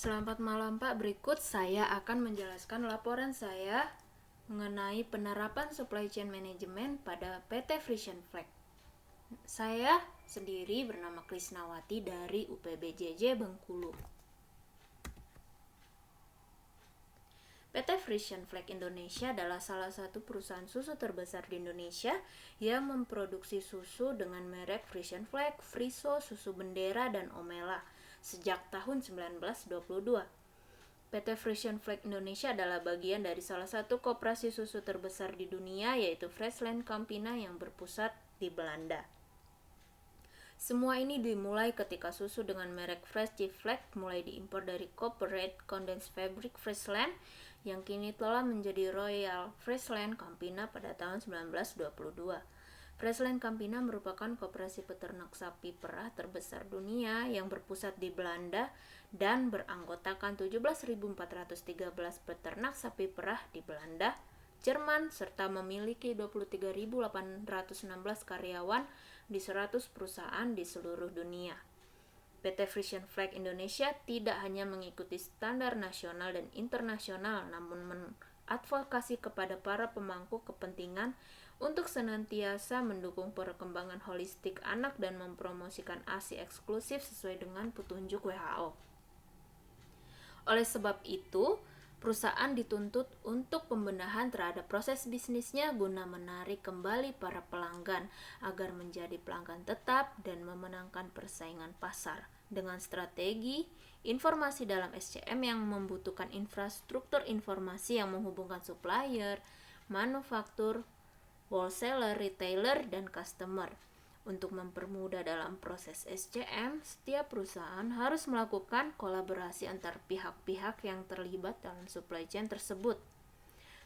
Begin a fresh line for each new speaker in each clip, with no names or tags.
Selamat malam Pak, berikut saya akan menjelaskan laporan saya mengenai penerapan supply chain management pada PT Frisian Flag. Saya sendiri bernama Krisnawati dari UPBJJ Bengkulu. PT Frisian Flag Indonesia adalah salah satu perusahaan susu terbesar di Indonesia yang memproduksi susu dengan merek Frisian Flag, Friso, Susu Bendera, dan Omela sejak tahun 1922. PT Frisian Flag Indonesia adalah bagian dari salah satu koperasi susu terbesar di dunia, yaitu Friesland Campina yang berpusat di Belanda. Semua ini dimulai ketika susu dengan merek Frisian Flag mulai diimpor dari Corporate Condensed Fabric Friesland yang kini telah menjadi Royal Friesland Campina pada tahun 1922. Friesland Campina merupakan koperasi peternak sapi perah terbesar dunia yang berpusat di Belanda dan beranggotakan 17.413 peternak sapi perah di Belanda, Jerman, serta memiliki 23.816 karyawan di 100 perusahaan di seluruh dunia. PT Frisian Flag Indonesia tidak hanya mengikuti standar nasional dan internasional, namun mengadvokasi kepada para pemangku kepentingan untuk senantiasa mendukung perkembangan holistik anak dan mempromosikan ASI eksklusif sesuai dengan petunjuk WHO. Oleh sebab itu, perusahaan dituntut untuk pembenahan terhadap proses bisnisnya guna menarik kembali para pelanggan agar menjadi pelanggan tetap dan memenangkan persaingan pasar dengan strategi informasi dalam SCM yang membutuhkan infrastruktur informasi yang menghubungkan supplier, manufaktur, wholesaler, retailer, dan customer. Untuk mempermudah dalam proses SCM, setiap perusahaan harus melakukan kolaborasi antar pihak-pihak yang terlibat dalam supply chain tersebut.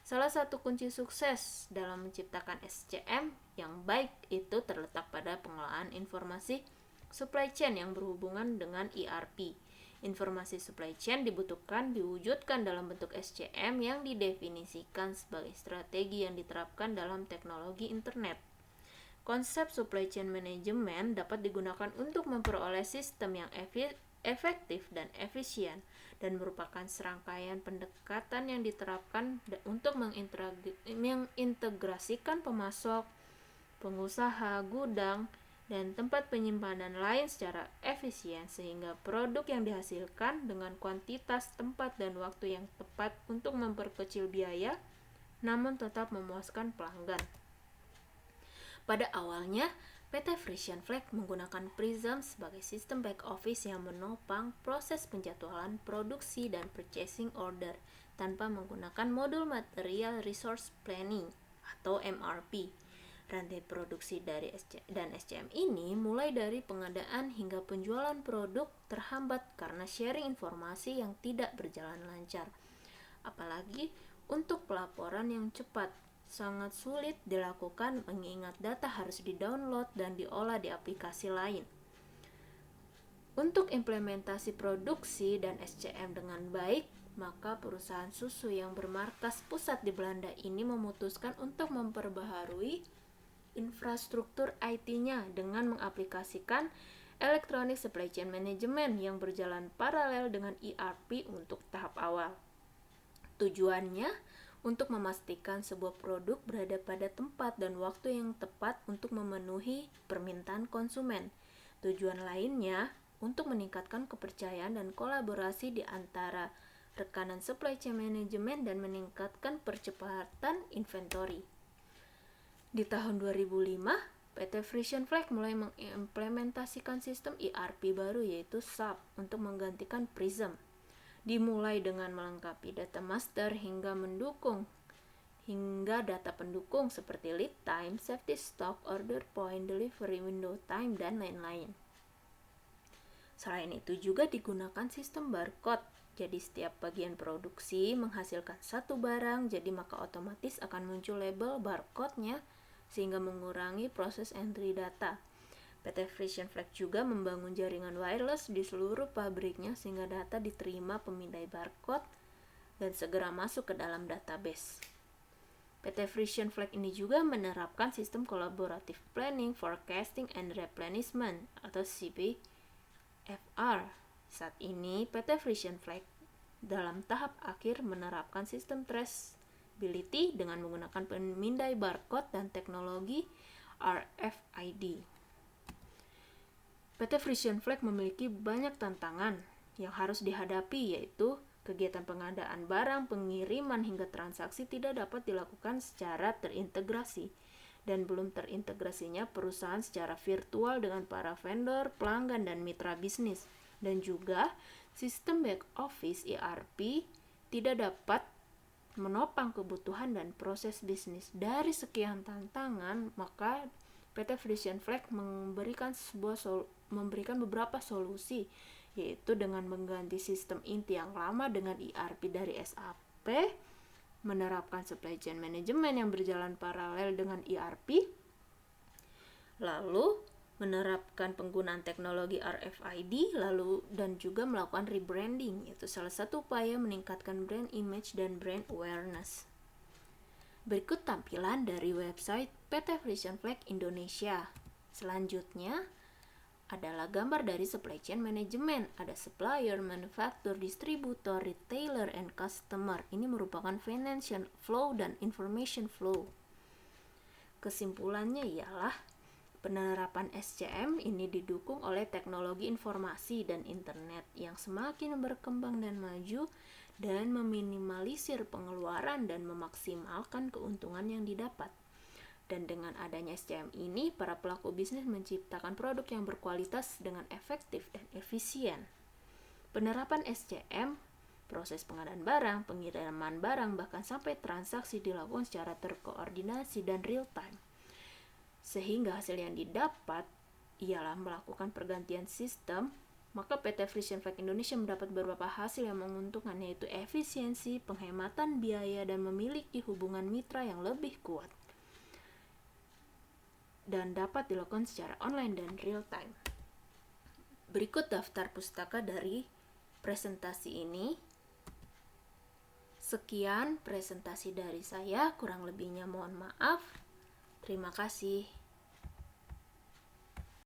Salah satu kunci sukses dalam menciptakan SCM yang baik itu terletak pada pengelolaan informasi supply chain yang berhubungan dengan ERP. Informasi supply chain diwujudkan dalam bentuk SCM yang didefinisikan sebagai strategi yang diterapkan dalam teknologi internet. Konsep supply chain management dapat digunakan untuk memperoleh sistem yang efektif dan efisien dan merupakan serangkaian pendekatan yang diterapkan untuk mengintegrasikan pemasok, pengusaha, gudang, dan tempat penyimpanan lain secara efisien sehingga produk yang dihasilkan dengan kuantitas, tempat, dan waktu yang tepat untuk memperkecil biaya namun tetap memuaskan pelanggan. Pada awalnya, PT Frisian Flag menggunakan Prism sebagai sistem back office yang menopang proses penjadwalan produksi dan purchasing order tanpa menggunakan modul Material Resource Planning atau MRP. Rantai produksi dari SCM ini mulai dari pengadaan hingga penjualan produk terhambat karena sharing informasi yang tidak berjalan lancar. Apalagi untuk pelaporan yang cepat, sangat sulit dilakukan mengingat data harus di-download dan diolah di aplikasi lain. Untuk implementasi produksi dan SCM dengan baik, maka perusahaan susu yang bermarkas pusat di Belanda ini memutuskan untuk memperbaharui infrastruktur IT-nya dengan mengaplikasikan Electronic Supply Chain Management yang berjalan paralel dengan ERP untuk tahap awal. Tujuannya untuk memastikan sebuah produk berada pada tempat dan waktu yang tepat untuk memenuhi permintaan konsumen. Tujuan lainnya untuk meningkatkan kepercayaan dan kolaborasi di antara rekanan supply chain management dan meningkatkan percepatan inventory. Di tahun 2005, PT Frisian Flag mulai mengimplementasikan sistem ERP baru yaitu SAP untuk menggantikan Prism. Dimulai dengan melengkapi data master hingga data pendukung seperti lead time, safety stock, order point, delivery window time, dan lain-lain. Selain itu juga digunakan sistem barcode. Jadi setiap bagian produksi menghasilkan satu barang, jadi maka otomatis akan muncul label barcode-nya sehingga mengurangi proses entry data. PT Frisian Flag juga membangun jaringan wireless di seluruh pabriknya sehingga data diterima pemindai barcode dan segera masuk ke dalam database. PT Frisian Flag ini juga menerapkan sistem Collaborative Planning, Forecasting, and Replenishment atau CPFR Saat ini, PT Frisian Flag dalam tahap akhir menerapkan sistem traceability dengan menggunakan pemindai barcode dan teknologi RFID. PT Frisian Flag memiliki banyak tantangan yang harus dihadapi, yaitu kegiatan pengadaan barang, pengiriman, hingga transaksi tidak dapat dilakukan secara terintegrasi, dan belum terintegrasinya perusahaan secara virtual dengan para vendor, pelanggan, dan mitra bisnis. Dan juga sistem back office ERP tidak dapat menopang kebutuhan dan proses bisnis. Dari sekian tantangan, maka PT Frisian Flag memberikan beberapa solusi, yaitu dengan mengganti sistem inti yang lama dengan ERP dari SAP, menerapkan supply chain management yang berjalan paralel dengan ERP, lalu menerapkan penggunaan teknologi RFID, dan juga melakukan rebranding. Itu salah satu upaya meningkatkan brand image dan brand awareness. Berikut tampilan dari website PT Frisian Flag Indonesia. Selanjutnya adalah gambar dari supply chain management. Ada supplier, manufacturer, distributor, retailer, and customer. Ini merupakan financial flow dan information flow. Kesimpulannya ialah penerapan SCM ini didukung oleh teknologi informasi dan internet yang semakin berkembang dan maju, dan meminimalisir pengeluaran dan memaksimalkan keuntungan yang didapat. Dan dengan adanya SCM ini, para pelaku bisnis menciptakan produk yang berkualitas dengan efektif dan efisien. Penerapan SCM, proses pengadaan barang, pengiriman barang, bahkan sampai transaksi dilakukan secara terkoordinasi dan real time. Sehingga hasil yang didapat ialah melakukan pergantian sistem, maka PT Frisian Flag Indonesia mendapat beberapa hasil yang menguntungkan, yaitu efisiensi, penghematan biaya, dan memiliki hubungan mitra yang lebih kuat, dan dapat dilakukan secara online dan real time. Berikut daftar pustaka dari presentasi ini. Sekian presentasi dari saya, kurang lebihnya mohon maaf. Terima kasih.